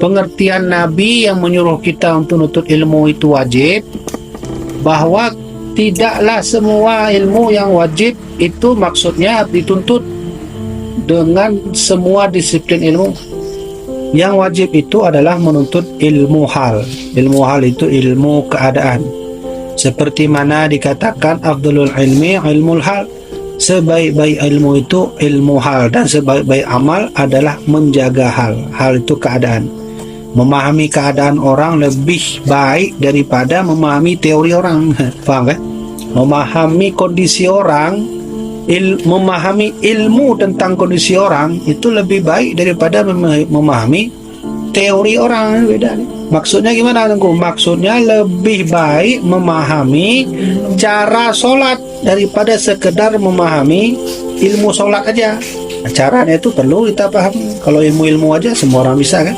pengertian Nabi yang menyuruh kita untuk nuntut ilmu itu wajib, bahwa tidaklah semua ilmu yang wajib itu maksudnya dituntut dengan semua disiplin ilmu. Yang wajib itu adalah menuntut ilmu hal. Ilmu hal itu ilmu keadaan. Seperti mana dikatakan afdalul ilmi ilmul hal. Sebaik-baik ilmu itu ilmu hal, dan sebaik-baik amal adalah menjaga hal. Hal itu keadaan. Memahami keadaan orang lebih baik daripada memahami teori orang. Faham kan? Memahami kondisi orang, memahami ilmu tentang kondisi orang itu lebih baik daripada memahami teori orang. Beda nih. Maksudnya gimana, Tengku? Maksudnya lebih baik memahami cara sholat daripada sekedar memahami ilmu sholat aja. Caranya itu perlu kita paham. Kalau ilmu-ilmu aja semua orang bisa kan.